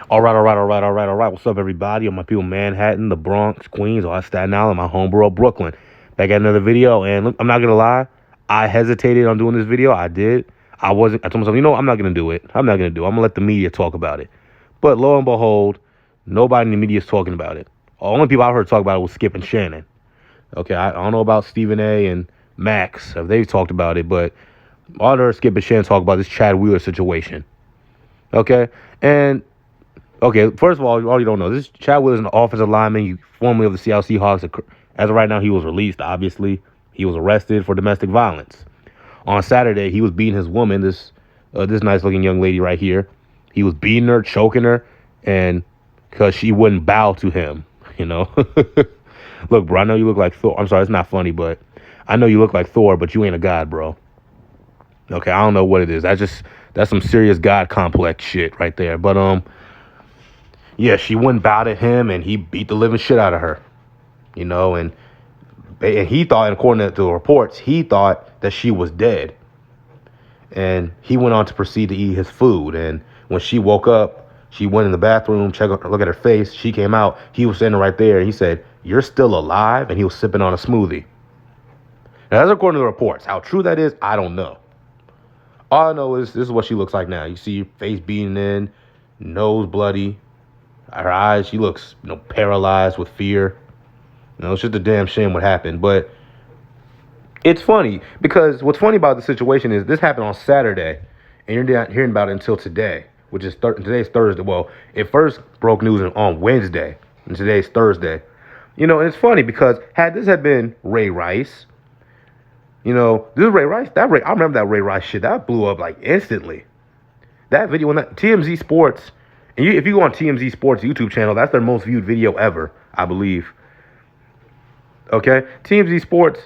All right. What's up, everybody? All my people, Manhattan, the Bronx, Queens, all that Staten Island, my homeborough, Brooklyn. Back at another video, and look, I'm not gonna lie, I hesitated on doing this video. I did. I wasn't. I told myself, I'm not gonna do it. I'm not gonna do it. I'm gonna let the media talk about it. But lo and behold, nobody in the media is talking about it. The only people I heard talk about it was Skip and Shannon. Okay, I don't know about Stephen A. and Max if they've talked about it, but all I heard Skip and Shannon talk about this Chad Wheeler situation. Okay, and okay, first of all you don't know, this Chad Wheeler is an offensive lineman, formerly of the Seattle Seahawks. As of right now, he was released, obviously. He was arrested for domestic violence. On Saturday, he was beating his woman, this nice-looking young lady right here. He was beating her, choking her, and because she wouldn't bow to him, you know. Look, bro, I know you look like Thor. I'm sorry, it's not funny, but I know you look like Thor, but you ain't a god, bro. Okay, I don't know what it is. That's some serious god complex shit right there. But yeah, she wouldn't bow to him, and he beat the living shit out of her. You know, and he thought, according to the reports, he thought that she was dead. And he went on to proceed to eat his food. And when she woke up, she went in the bathroom, look at her face. She came out. He was standing right there. And he said, "You're still alive?" And he was sipping on a smoothie. Now, that's according to the reports. How true that is, I don't know. All I know is this is what she looks like now. You see her face beaten in, nose bloody. Her eyes, she looks, paralyzed with fear. It's just a damn shame what happened. But it's funny because what's funny about the situation is this happened on Saturday, and you're not hearing about it until today, which is today's Thursday. Well, it first broke news on Wednesday, and today's Thursday. And it's funny because had this had been Ray Rice, this is Ray Rice. I remember that Ray Rice shit. That blew up like instantly. That video, when that TMZ Sports, and if you go on TMZ Sports YouTube channel, that's their most viewed video ever, I believe. Okay, TMZ Sports,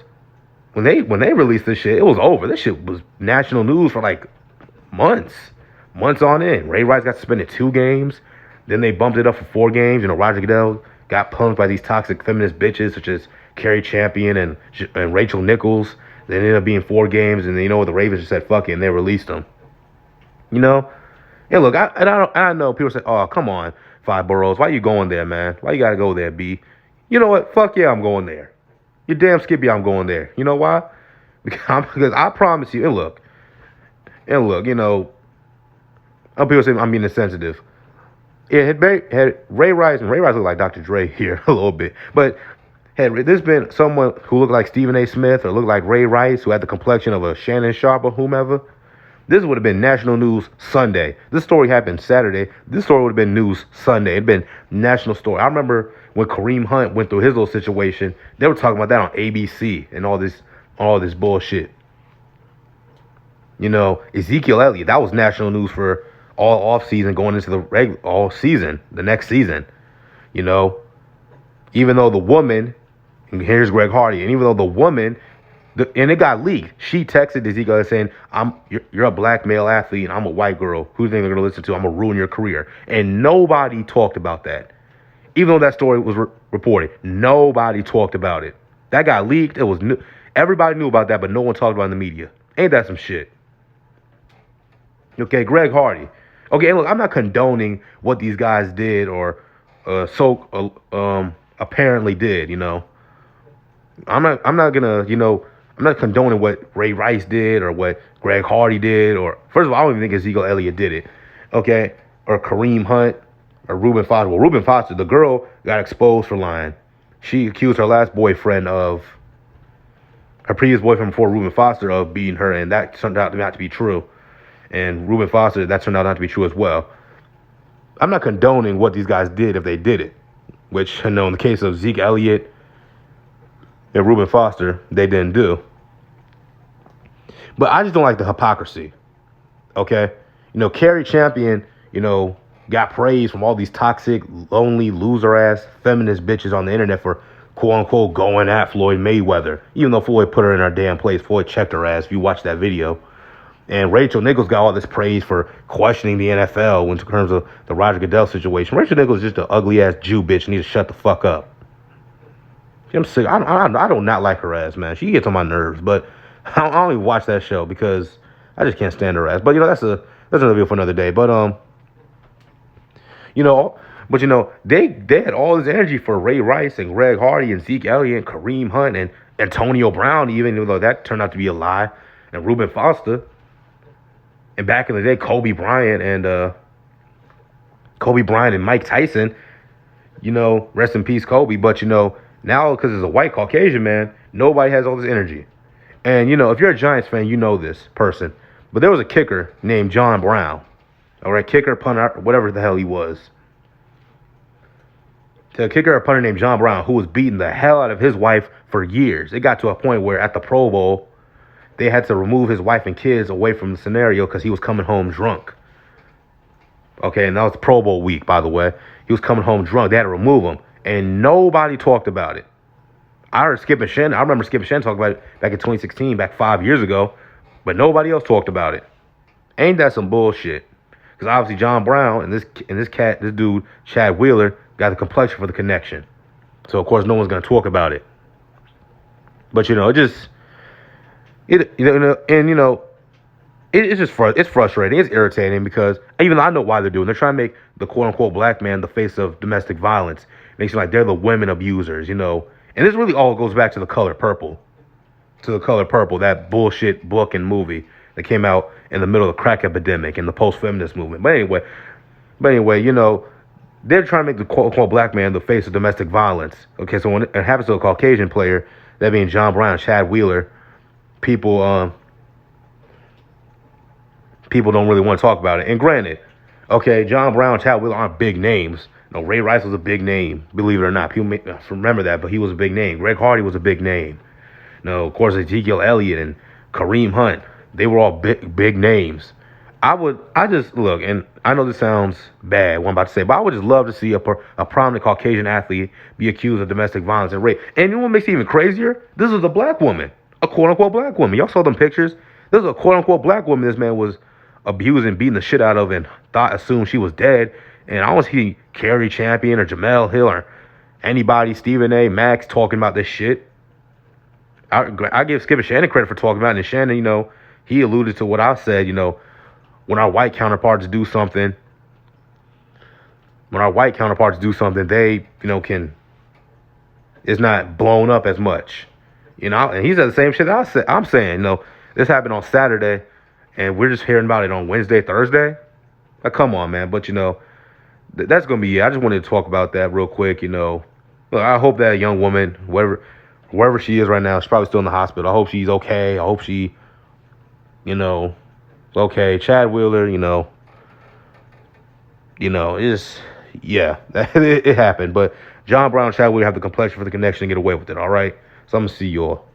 when they released this shit, it was over. This shit was national news for like months on end. Ray Rice got suspended 2 games, then they bumped it up for 4 games. Roger Goodell got punked by these toxic feminist bitches such as Carrie Champion and Rachel Nichols. They ended up being 4 games, and the Ravens just said fuck it, and they released them. And look, I know people say, "Oh, come on, Five Boroughs, why you going there, man? Why you gotta go there, B?" You know what? Fuck yeah, I'm going there. You're damn skippy, I'm going there. You know why? Because I promise you, and look, some people say I'm being insensitive. It had Ray Rice, and Ray Rice looked like Dr. Dre here a little bit, but had this been someone who looked like Stephen A. Smith or looked like Ray Rice, who had the complexion of a Shannon Sharp or whomever, this would have been national news Sunday. This story happened Saturday. This story would have been news Sunday. It'd been national story. I remember when Kareem Hunt went through his little situation, they were talking about that on ABC and all this bullshit. Ezekiel Elliott, that was national news for all off season going into the next season. Even though the woman, and here's Greg Hardy, and even though the woman, and it got leaked. She texted Ezekiel saying, "You're a black male athlete, and I'm a white girl. Who do you think they're going to listen to? I'm going to ruin your career." And nobody talked about that. Even though that story was reported, nobody talked about it. That got leaked. It was new. Everybody knew about that, but no one talked about it in the media. Ain't that some shit? Okay, Greg Hardy. Okay, and look, I'm not condoning what these guys did or apparently did. I'm not condoning what Ray Rice did or what Greg Hardy did, or first of all, I don't even think Ezekiel Elliott did it, okay, or Kareem Hunt or Reuben Foster. Well, Reuben Foster, the girl got exposed for lying. She accused her last boyfriend of her previous boyfriend before Reuben Foster of beating her, and that turned out not to be true. And Reuben Foster, that turned out not to be true as well. I'm not condoning what these guys did if they did it, which in the case of Zeke Elliott and Reuben Foster, they didn't do. But I just don't like the hypocrisy, okay? Carrie Champion, got praise from all these toxic, lonely, loser-ass feminist bitches on the internet for quote-unquote going at Floyd Mayweather. Even though Floyd put her in her damn place, Floyd checked her ass if you watch that video. And Rachel Nichols got all this praise for questioning the NFL in terms of the Roger Goodell situation. Rachel Nichols is just an ugly-ass Jew bitch and needs to shut the fuck up. I'm sick. I do not like her ass, man. She gets on my nerves, but I don't even watch that show because I just can't stand her ass. But that's another video for another day. But you know, they had all this energy for Ray Rice and Greg Hardy and Zeke Elliott and Kareem Hunt and Antonio Brown, even though that turned out to be a lie, and Reuben Foster. And back in the day, Kobe Bryant and Mike Tyson. Rest in peace, Kobe. But now because it's a white Caucasian man, nobody has all this energy. And if you're a Giants fan, you know this person. But there was a kicker named John Brown. All right, kicker, punter, whatever the hell he was. A kicker or punter named John Brown, who was beating the hell out of his wife for years. It got to a point where at the Pro Bowl, they had to remove his wife and kids away from the scenario because he was coming home drunk. Okay, and that was Pro Bowl week, by the way. He was coming home drunk. They had to remove him, and nobody talked about it. I remember Skip and Shen talking about it back in 2016, back 5 years ago, but nobody else talked about it. Ain't that some bullshit? Because obviously John Brown and this dude Chad Wheeler got the complexion for the connection. So of course no one's gonna talk about it. But it's frustrating. It's irritating because even though I know why they're trying to make the quote unquote black man the face of domestic violence. It makes it like they're the women abusers, And this really all goes back to The Color Purple. That bullshit book and movie that came out in the middle of the crack epidemic and the post-feminist movement. But anyway, they're trying to make the quote-unquote black man the face of domestic violence. Okay, so when it happens to a Caucasian player, that being John Brown, Chad Wheeler, people don't really want to talk about it. And granted, okay, John Brown, Chad Wheeler aren't big names. Ray Rice was a big name, believe it or not. People may remember that, but he was a big name. Greg Hardy was a big name. Of course, Ezekiel Elliott and Kareem Hunt, they were all big names. Look, and I know this sounds bad, what I'm about to say, but I would just love to see a prominent Caucasian athlete be accused of domestic violence and rape. And you know what makes it even crazier? This is a black woman, a quote-unquote black woman. Y'all saw them pictures? This is a quote-unquote black woman this man was abusing, beating the shit out of, and assumed she was dead. And I don't see Kerry Champion or Jamel Hill or anybody, Stephen A. Max, talking about this shit. I give Skip and Shannon credit for talking about it. And Shannon, he alluded to what I said, when our white counterparts do something, they, it's not blown up as much. And he said the same shit I'm saying, this happened on Saturday, and we're just hearing about it on Wednesday, Thursday. Like, come on, man. But, that's going to be it. I just wanted to talk about that real quick, Look, I hope that young woman, wherever she is right now, she's probably still in the hospital. I hope she's okay. I hope she, okay. Chad Wheeler, it happened. But John Brown and Chad Wheeler have the complexion for the connection and get away with it, all right? So I'm going to see you all.